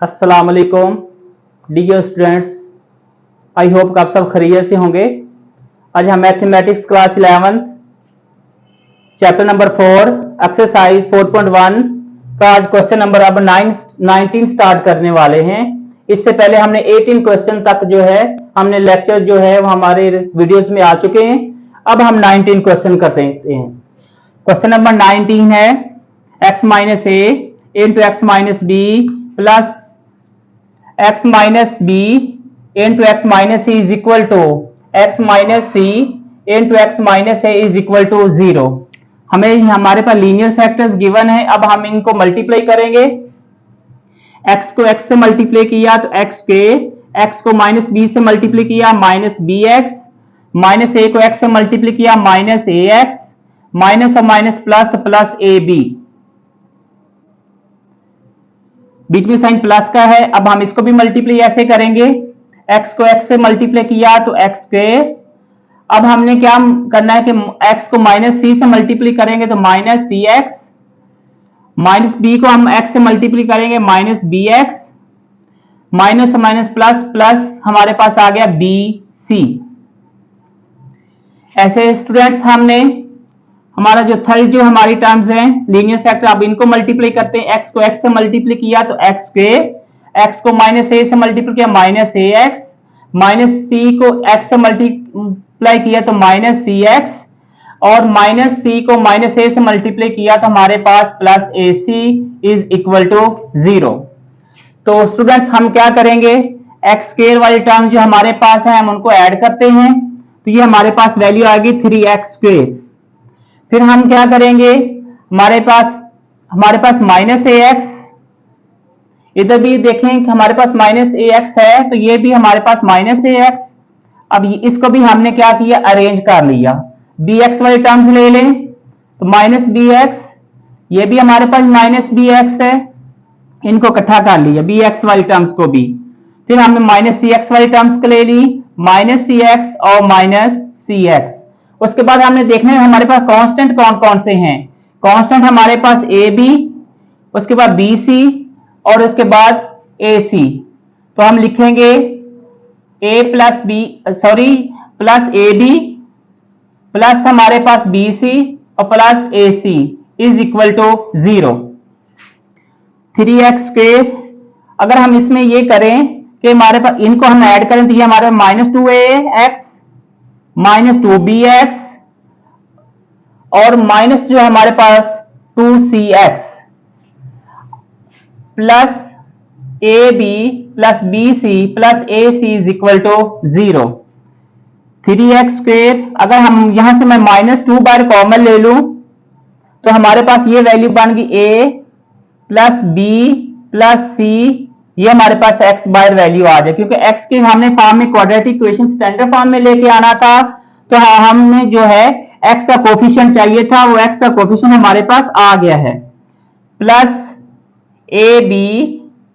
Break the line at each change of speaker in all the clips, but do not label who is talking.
अस्सलाम वालेकुम dear students. I hope आप सब खैरियत से होंगे। आज हम mathematics class 11 chapter number 4 exercise 4.1 का आज क्वेश्चन नंबर अब 19 स्टार्ट करने वाले हैं। इससे पहले हमने 18 क्वेश्चन तक जो है हमने लेक्चर जो है वो हमारे वीडियोस में आ चुके हैं। अब हम 19 क्वेश्चन करते हैं। क्वेश्चन नंबर 19 है x minus a into x minus b plus x minus b into x minus c is equal to x minus c into x minus a is equal to 0। हमें हमारे पास linear factors given है। अब हम इनको multiply करेंगे। x को x से multiply किया तो x को माइनस बी से मल्टीप्लाई किया माइनस बी एक्स, माइनस ए को x से मल्टीप्लाई किया माइनस ए एक्स, माइनस और माइनस प्लस तो प्लस ए बी, बीच में साइन प्लस का है। अब हम इसको भी मल्टीप्लाई ऐसे करेंगे, x को x से मल्टीप्लाई किया तो एक्स स्क्वायर। अब हमने क्या करना है कि x को माइनस सी से मल्टीप्लाई करेंगे तो minus c x, minus B को हम x से मल्टीप्लाई करेंगे माइनस बी एक्स, माइनस और माइनस प्लस प्लस हमारे पास आ गया बी सी। ऐसे स्टूडेंट्स हमने हमारा जो थर्ड जो हमारी टर्म्स हैं लीनियर फैक्टर, अब इनको मल्टीप्लाई करते हैं। x को x से मल्टीप्लाई किया तो एक्स स्क्वायर, x को माइनस ए से मल्टीप्लाई किया minus a x, minus c को x से मल्टीप्लाई किया तो माइनस सी एक्स, और माइनस सी को माइनस ए से मल्टीप्लाई किया तो हमारे पास plus a c is equal to 0। तो स्टूडेंट्स हम क्या करेंगे, एक्स स्क्वायर वाली टर्म जो हमारे पास है हम उनको ऐड करते हैं तो ये हमारे पास वैल्यू आएगी 3x स्क्वायर। फिर हम क्या करेंगे, हमारे पास माइनस ए एक्स, इधर भी देखें कि हमारे पास माइनस ए एक्स है तो ये भी हमारे पास माइनस ए एक्स। अब इसको भी हमने क्या किया, अरेंज कर लिया। बी एक्स वाली टर्म्स ले लें तो माइनस बी एक्स, ये भी हमारे पास माइनस बी एक्स है, इनको इकट्ठा कर लिया बी एक्स वाली टर्म्स को भी। फिर हमने माइनस सी एक्स वाली टर्म्स को ले ली, माइनस सी एक्स और माइनस सी एक्स। उसके बाद हमने देखना है हमारे पास कांस्टेंट कौन कौन से हैं। कांस्टेंट हमारे पास ए बी, उसके बाद बी सी और उसके बाद ए सी। तो हम लिखेंगे प्लस ए बी प्लस हमारे पास बी सी और plus a c is equal to 0। 3x square, अगर हम इसमें ये करें कि हमारे पास इनको हम ऐड करें तो ये हमारे माइनस 2ax माइनस 2bx और माइनस जो है हमारे पास 2cx plus ab plus bc plus ac is equal to 0। 3x square, अगर हम यहां से मैं माइनस 2 बार कॉमन ले लूं तो हमारे पास ये वैल्यू बन गई a प्लस बी प्लस सी, ये हमारे पास x बाय वैल्यू आ जाए, क्योंकि x के हमने फॉर्म में क्वाड्रेटिक इक्वेशन स्टैंडर्ड फॉर्म में लेके आना था तो हमने जो है x का कोफिशिएंट चाहिए था, वो x का कोफिशिएंट हमारे पास आ गया है। Plus a b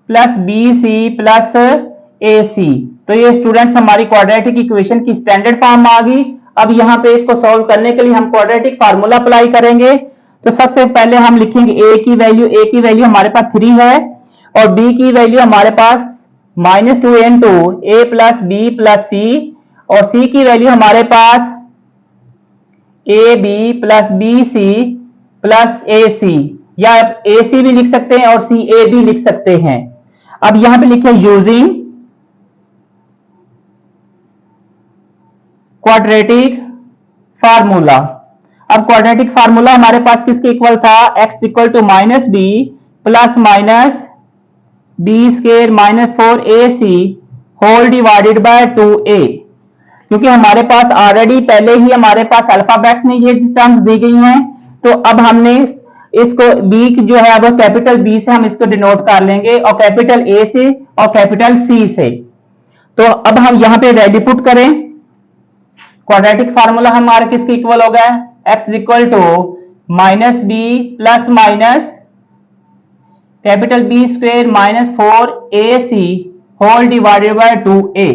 plus b c plus a c, तो ये स्टूडेंट्स हमारी क्वाड्रेटिक इक्वेशन की स्टैंडर्ड फॉर्म आ गई। अब यहाँ पे इसको सॉल्व करने के लिए हम क्वाड्रेटिक फार्मूला अप्लाई करेंगे। तो सबसे पहले हम लिखेंगे a की वैल्यू हमारे पास 3 है और b की वैल्यू हमारे पास minus 2 into a plus b plus c, और c की वैल्यू हमारे पास a b plus b c plus a c, या ए सी भी लिख सकते हैं और सी ए भी लिख सकते हैं। अब यहां पे लिखे यूजिंग क्वाड्रेटिक फार्मूला। अब क्वाड्रेटिक फार्मूला हमारे पास किसके इक्वल था, x equal to minus b plus minus b square minus 4ac whole divided by 2a। क्योंकि हमारे पास ऑलरेडी पहले ही हमारे पास अल्फाबेट्स में ये टर्म्स दी गई हैं, तो अब हमने इसको b जो है वो कैपिटल B से हम इसको डिनोट कर लेंगे और कैपिटल A से और कैपिटल C से। तो अब हम यहां पे वैल्यू पुट करें, क्वाड्रेटिक फार्मूला हमारा किसके इक्वल हो गया, x equal to minus b plus minus capital b square minus 4ac whole divided by 2a।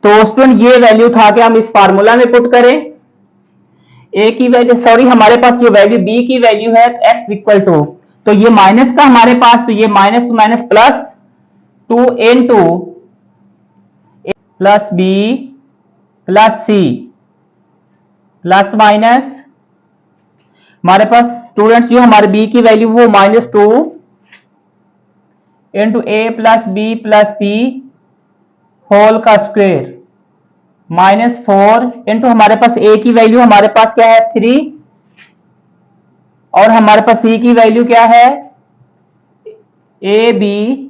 तो स्टूडेंट ये वैल्यू था कि हम इस फार्मूला में पुट करें। a की वैल्यू हमारे पास जो वैल्यू b की वैल्यू है x इक्वल टू तो ये माइनस का हमारे पास, तो ये minus two minus plus 2 into plus b plus c plus minus हमारे पास स्टूडेंट्स जो हमारे बी की वैल्यू वो -2 into a plus b plus c whole का स्क्वायर -4 इंटू हमारे पास ए की वैल्यू हमारे पास क्या है 3 और हमारे पास सी की वैल्यू क्या है a b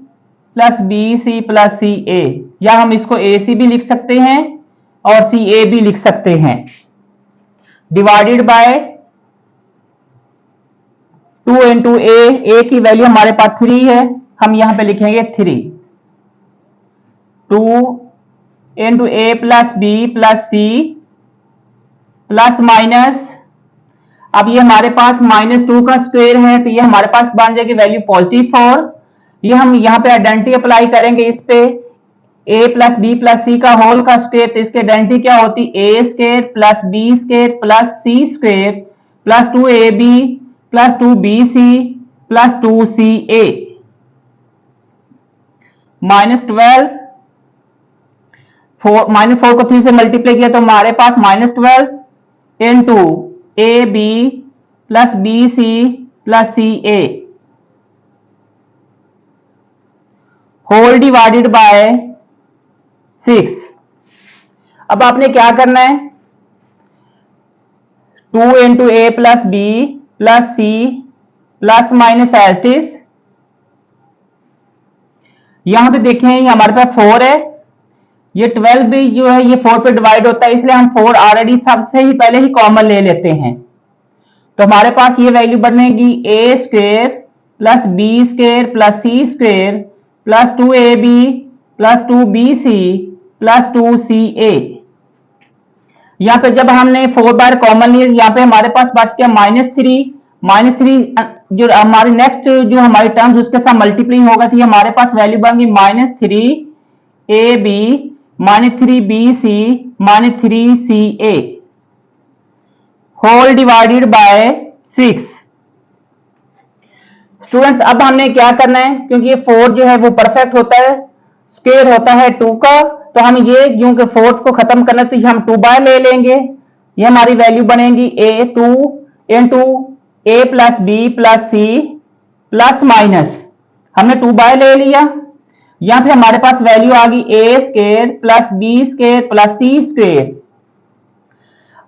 plus b c plus c a, या हम इसको ए सी भी लिख सकते हैं और सी ए भी लिख सकते हैं, डिवाइडेड बाय 2 इंटू ए की वैल्यू हमारे पास 3 है, हम यहां पे लिखेंगे 3 2 into a plus b plus c plus minus, अब ये हमारे पास -2 का स्क्वायर है तो ये हमारे पास बन जाएगी वैल्यू +4। ये हम यहाँ पे आइडेंटिटी अप्लाई करेंगे इस पे a प्लस बी प्लस सी का होल का स्क्वायर, तो इसकी आइडेंटिटी क्या होती a स्क्वायर plus b square plus c square plus 2ab plus 2bc plus 2ca -12 -4 को 3 से मल्टीप्लाई किया तो हमारे पास -12 into a b plus b c plus c a whole divided by 6। अब आपने क्या करना है 2 into a plus b plus c plus minus as it is, यहां पे देखें हमारे पास 4 है, ये 12 भी जो है ये 4 पे डिवाइड होता है, इसलिए हम 4 ऑलरेडी सबसे ही पहले ही कॉमन ले लेते हैं, तो हमारे पास ये वैल्यू बनेगी a square plus b square plus c square plus 2ab plus 2bc plus 2ca। यहां पे जब हमने 4 बार कॉमन लिए यहां पे हमारे पास बच गया -3 जो हमारी नेक्स्ट जो हमारी टर्म्स उसके साथ मल्टीप्लाई होगा तो हमारे पास वैल्यू बन गई -3ab -3bc -3ca whole divided by 6। Students अब हमने क्या करना है, क्योंकि ये 4 जो है वो परफेक्ट होता है, स्क्वायर होता है 2 का, तो हम ये क्योंकि 4 को खत्म करना तो हम 2 बाय ले लेंगे, ये हमारी वैल्यू बनेगी a2 into a plus b plus c plus minus, हमने 2 बाय ले लिया, यहां पे हमारे पास वैल्यू आ गई a square plus b square plus c square.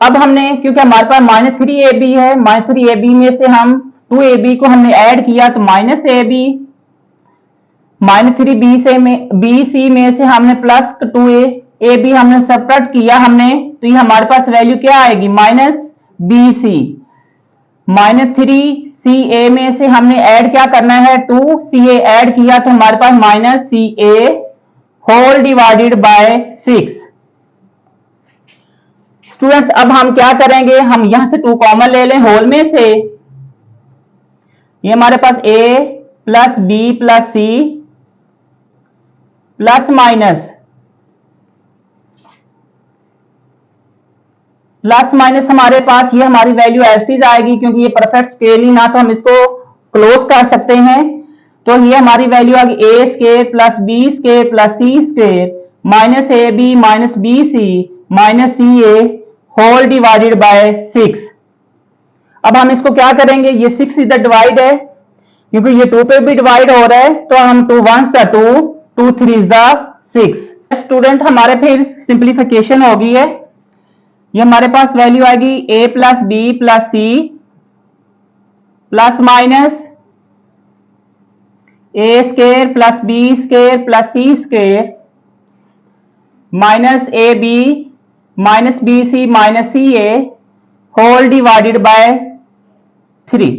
अब हमने क्योंकि हमारे पास -3ab है, -3ab में से हम 2ab को हमने ऐड किया तो -ab -3b से में bc में से हमने प्लस 2ab हमने सब्ट्रैक्ट किया हमने, तो ये हमारे पास वैल्यू क्या आएगी -bc -3ca में से हमने ऐड क्या करना है 2ca ऐड किया तो हमारे पास -ca whole divided by 6। Students अब हम क्या करेंगे, हम यहां से 2 कॉमन ले लें होल में से, ये हमारे पास a plus b plus c plus minus हमारे पास ये हमारी वैल्यू एज इट इज आएगी, क्योंकि ये परफेक्ट स्केल ही ना तो हम इसको क्लोज कर सकते हैं, तो ये हमारी वैल्यू आ गई a square plus b square plus c square -ab -bc -ca whole divided by 6। अब हम इसको क्या करेंगे, ये 6 इधर डिवाइड है क्योंकि ये 2 पे भी डिवाइड हो रहा है, तो हम 2 1s the 2 2 3s the 6। Student हमारे फिर सिंप्लीफिकेशन हो गई है, ये हमारे पास वैल्यू आएगी a plus b plus c plus minus a square plus b square plus c square minus a b minus b c minus c a whole divided by 3।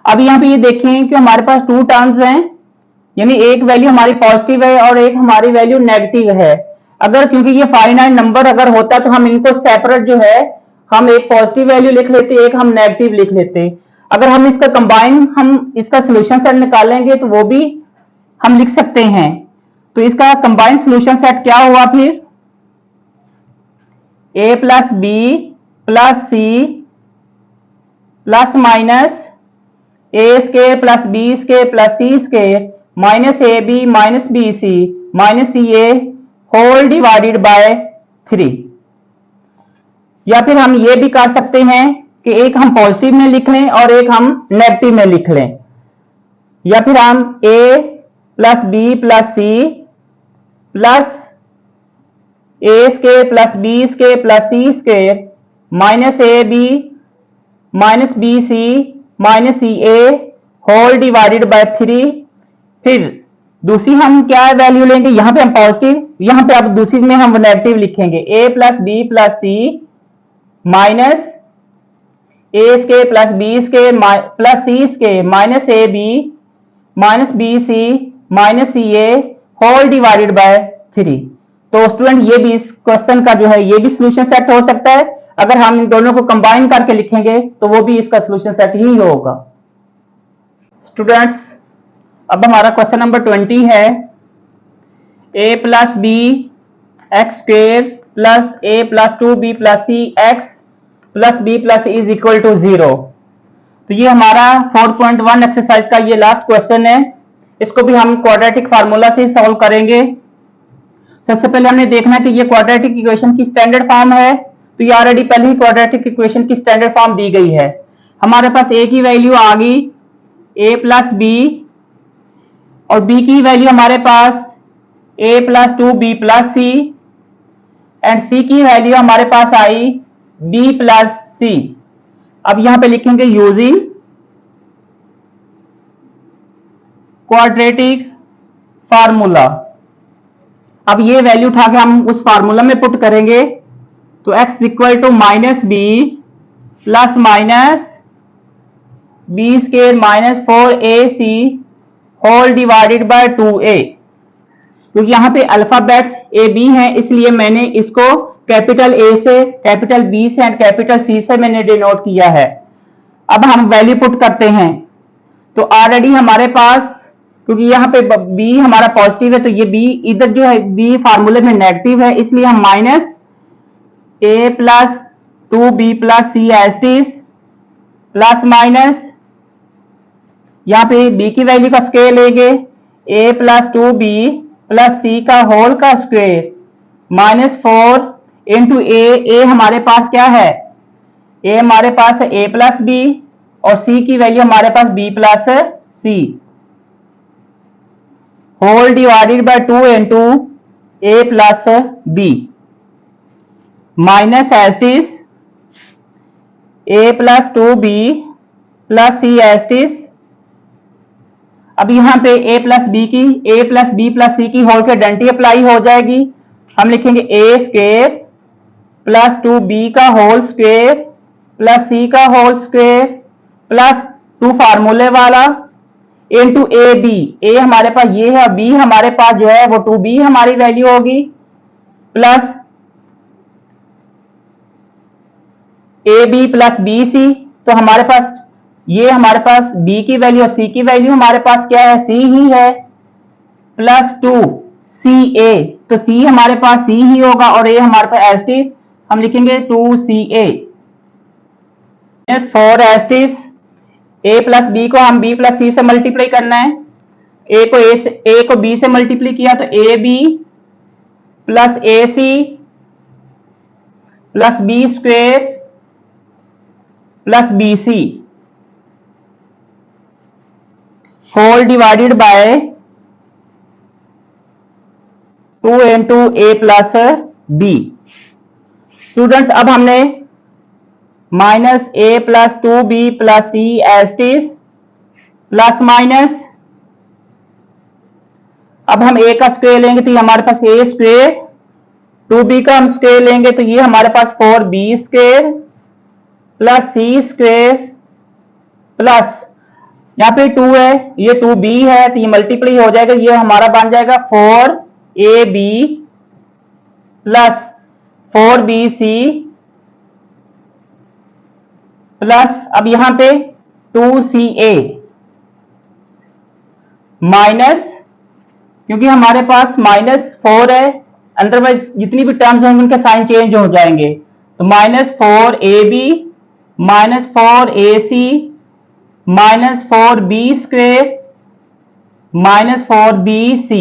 अब यहां पे ये देखें कि हमारे पास 2 टर्म्स हैं, यानी एक वैल्यू हमारी पॉजिटिव है और एक हमारी वैल्यू नेगेटिव है। अगर क्योंकि ये फाइनाइट नंबर अगर होता तो हम इनको सेपरेट जो है हम एक पॉजिटिव वैल्यू लिख लेते एक हम नेगेटिव लिख लेते, अगर हम इसका कंबाइन हम इसका सोल्यूशन सेट निकालेंगे तो वो भी हम लिख सकते हैं। तो इसका कंबाइन सोल्यूशन सेट क्या हुआ फिर a plus b plus c plus minus a square plus b square plus c square minus a b minus b c minus c a whole divided by 3। या फिर हम ये भी कर सकते हैं कि एक हम पॉजिटिव में लिख लें और एक हम नेगेटिव में लिख लें। या फिर हम a plus b plus c plus a square plus b square plus c square minus a b minus b c minus c a whole divided by 3। फिर दूसरी हम क्या वैल्यू लेंगे, यहां पे हम पॉजिटिव, यहां पे अब दूसरी में हम नेगेटिव लिखेंगे a plus b plus c minus a square plus b square plus c square minus a b minus b c minus c a whole divided by 3। तो स्टूडेंट ये भी इस क्वेश्चन का जो है ये भी सोल्यूशन सेट हो सकता है। अगर हम इन दोनों को कंबाइन करके लिखेंगे तो वो भी इसका सोल्यूशन सेट ही होगा। स्टूडेंट्स अब हमारा क्वेश्चन नंबर 20 है a plus b x square plus a plus 2b plus c x plus b plus is equal to 0। तो ये हमारा 4.1 एक्सरसाइज का ये लास्ट क्वेश्चन है। इसको भी हम क्वाड्रेटिक फार्मूला से सॉल्व करेंगे। सबसे पहले हमने देखना है कि ये क्वाड्रेटिक इक्वेशन की स्टैंडर्ड फॉर्म है। तो ये ऑलरेडी पहले ही क्वाड्रेटिक इक्वेशन की स्टैंडर्ड फॉर्म दी गई है। हमारे पास a की वैल्यू आ गई a प्लस बी और b की वैल्यू हमारे पास a plus 2b plus c and c की वैल्यू हमारे पास आई b प्लस सी। अब यहां पे लिखेंगे यूजिंग क्वाड्रेटिक फार्मूला। अब ये वैल्यू उठा के हम उस फार्मूला में पुट करेंगे तो x equal to minus b plus minus b square minus 4ac whole divided by 2a। क्योंकि यहां पे अल्फाबेट्स ए बी हैं इसलिए मैंने इसको कैपिटल ए से कैपिटल बी से एंड कैपिटल सी से मैंने डिनोट किया है। अब हम वैल्यू पुट करते हैं तो ऑलरेडी हमारे पास, क्योंकि यहाँ पे b हमारा पॉजिटिव है तो ये b इधर जो है b फार्मूले में नेगेटिव है, इसलिए हम minus a plus 2b plus c एस्टिस प्लस माइनस यहाँ पे b की वैल्यू का स्क्वायर लेंगे a प्लस 2b प्लस सी का होल का स्क्वायर माइनस 4 इंटू ए हमारे पास क्या है, a हमारे पास है a प्लस बी और c की वैल्यू हमारे पास b plus c whole divided by 2 into a plus b minus एस्टिस a plus 2b plus c एस्टिस। अब यहां पे a plus b plus c की होल के आइडेंटिटी अप्लाई हो जाएगी। हम लिखेंगे a स्क्वायर प्लस 2b का होल स्क्वायर प्लस c का होल स्क्वायर प्लस 2 फार्मूले वाला इनटू ए बी। ए हमारे पास ये है, b हमारे पास जो है वो 2b हमारी वैल्यू होगी plus a b plus b c. तो हमारे पास ये हमारे पास b की वैल्यू और c की वैल्यू हमारे पास क्या है, c ही है प्लस 2 सी ए। तो c हमारे पास c ही होगा और a हमारे पास एस्टिस हम लिखेंगे 2ca minus 4 as it is a plus b को हम b प्लस सी से मल्टीप्लाई करना है। a को b से मल्टीप्लाई किया तो a b plus a c plus b square plus b c whole divided by 2 into a plus b. Students अब हमने minus a plus 2b plus c एस्टिस प्लस माइनस, अब हम a का स्क्वायर लेंगे तो ये हमारे पास a स्क्वायर, 2b का हम स्क्वायर लेंगे तो ये हमारे पास 4b square plus c square plus यहाँ पे 2 है ये 2b है तो ये मल्टीप्लाई हो जाएगा, ये हमारा बन जाएगा 4ab प्लस 4bc प्लस अब यहां पे 2ca माइनस, क्योंकि हमारे पास -4 है, अदरवाइज जितनी भी टर्म्स होंगे उनके साइन चेंज हो जाएंगे। तो -4ab -4ac -4b² -4bc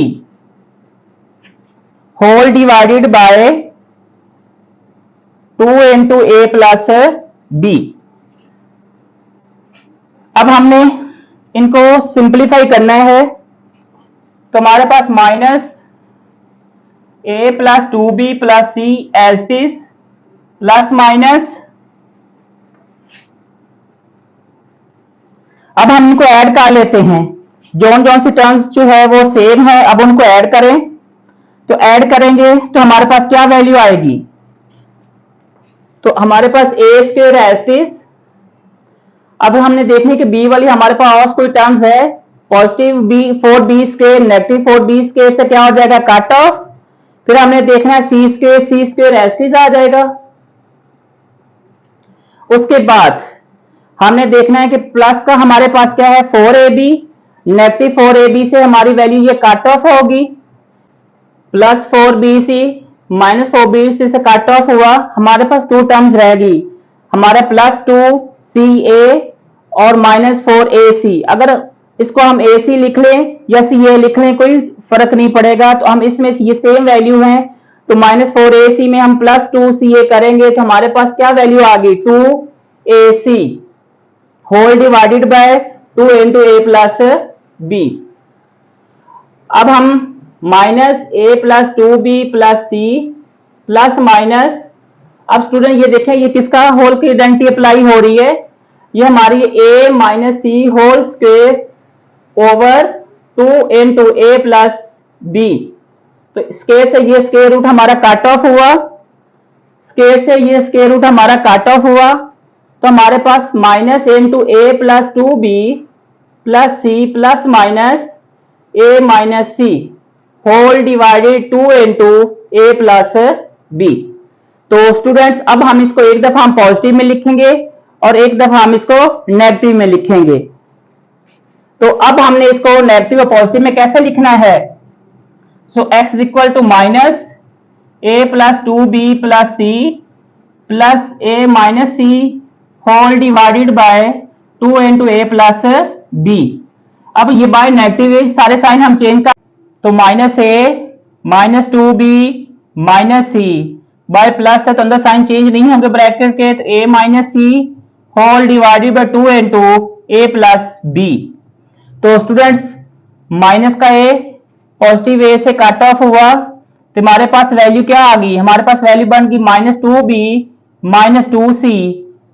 whole divided by 2 into a plus b. अब हमने इनको सिंप्लीफाई करना है, तो हमारे पास -a plus 2b plus c as it is plus minus, अब हम इनको ऐड कर लेते हैं। जौन जौन सी टर्म्स जो है वो सेम है, अब उनको ऐड करें, तो ऐड करेंगे तो हमारे पास क्या वैल्यू आएगी, तो हमारे पास a² एज इट इज। अब हमने देखने कि b वाली हमारे पास कोई टर्म्स है, पॉजिटिव b4b² नेगेटिव 4b² से क्या हो जाएगा, कट ऑफ। फिर हमने देखना है c² एज इट इज आ जाएगा। उसके बाद हमने देखना है कि प्लस का हमारे पास क्या है 4ab, नेगेटिव 4ab से हमारी वैल्यू ये कट ऑफ होगी, प्लस 4bc माइनस 4bc से कट ऑफ हुआ, हमारे पास 2 टर्म्स रहेगी, हमारा प्लस 2ca और माइनस 4ac। अगर इसको हम ac लिख लें या ca लिख लें कोई फर्क नहीं पड़ेगा, तो हम इसमें ये सेम वैल्यू है, तो -4ac में हम प्लस 2ca करेंगे तो हमारे पास क्या वैल्यू आ गई 2ac whole divided by 2 into a plus b. अब हम -a plus 2b plus c plus minus, अब स्टूडेंट ये देखें ये किसका होल की आइडेंटिटी अप्लाई हो रही है, ये हमारी a minus c whole square over 2 into a plus b. तो स्क्वायर से ये स्क्वायर रूट हमारा कट ऑफ हुआ, स्क्वायर से ये स्क्वायर रूट हमारा कट ऑफ हुआ, तो हमारे पास minus into a plus 2b plus c plus minus a minus c whole divided 2 into a plus b. तो स्टूडेंट्स अब हम इसको एक दफा हम पॉजिटिव में लिखेंगे और एक दफा हम इसको नेगेटिव में लिखेंगे। तो अब हमने इसको नेगेटिव और पॉजिटिव में कैसे लिखना है, so x equal to minus a plus 2b plus c plus a minus c whole divided by 2 into a plus b. अब ये बाय नेगेटिव है, सारे साइन हम चेंज कर, तो -a minus 2b minus c by plus है तो अंदर साइन चेंज नहीं होंगे ब्रैकेट के, तो a minus c whole divided by 2 into a plus b. तो स्टूडेंट्स माइनस का a पॉजिटिव a से कट ऑफ हुआ, तो हमारे पास वैल्यू क्या आ गई, हमारे पास वैल्यू बन गई -2b minus 2c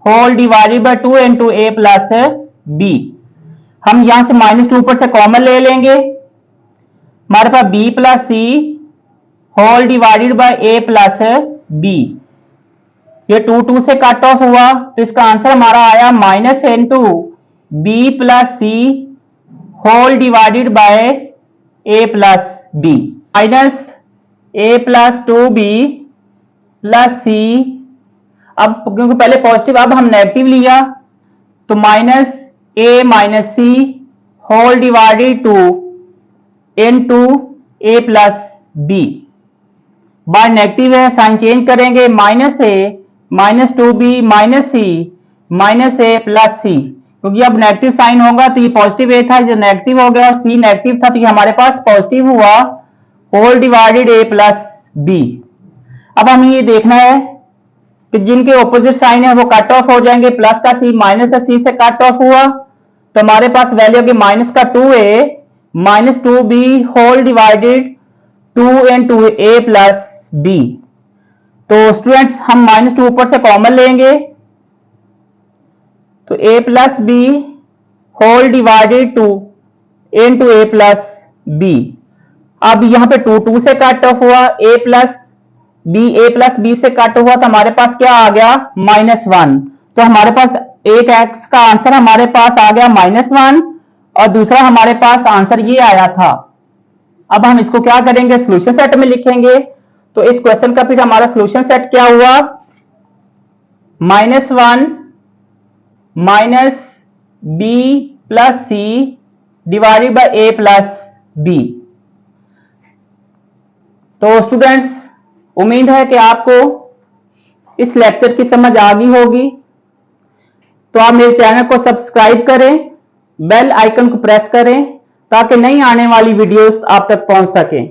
whole divided by 2 into a plus b. हम यहां से -2 ऊपर से कॉमन ले लेंगे, हमारे पास b plus c whole divided by a plus b. ये 2 से कट ऑफ हुआ, तो इसका आंसर हमारा आया minus into b plus c whole divided by a plus b minus a plus 2b plus c. अब क्योंकि पहले पॉजिटिव अब हम नेगेटिव लिया, तो minus a minus c whole divided 2 into a plus b. By negative है sign change करेंगे, -a minus 2b minus c minus a plus c, क्योंकि अब नेगेटिव साइन होगा तो ये पॉजिटिव a था, जो नेगेटिव हो गया और c नेगेटिव था, तो ये हमारे पास पॉजिटिव हुआ whole divided a plus b. अब हमें ये देखना है कि जिनके ऑपोजिट साइन है वो कट ऑफ हो जाएंगे, प्लस का c माइनस का c से कट ऑफ हुआ, तो हमारे पास वैल्यू होगी माइनस का 2a minus 2b whole divided 2 into a plus b. तो स्टूडेंट्स हम -2 ऊपर से कॉमन लेंगे, तो a plus b whole divided 2 into a plus b. अब यहां पे 2 से कट ऑफ हुआ, a प्लस बी से कट हुआ, तो हमारे पास क्या आ गया -1। तो हमारे पास एक x का आंसर हमारे पास आ गया -1 और दूसरा हमारे पास आंसर ये आया था। अब हम इसको क्या करेंगे, सोल्यूशन सेट में लिखेंगे। तो इस क्वेश्चन का फिर हमारा सोल्यूशन सेट क्या हुआ, -1 minus b plus c divided by a plus b. तो स्टूडेंट्स उम्मीद है कि आपको इस लेक्चर की समझ आ गई होगी, तो आप मेरे चैनल को सब्सक्राइब करें बेल आइकन को प्रेस करें ताकि नई आने वाली वीडियोस आप तक पहुंच सके।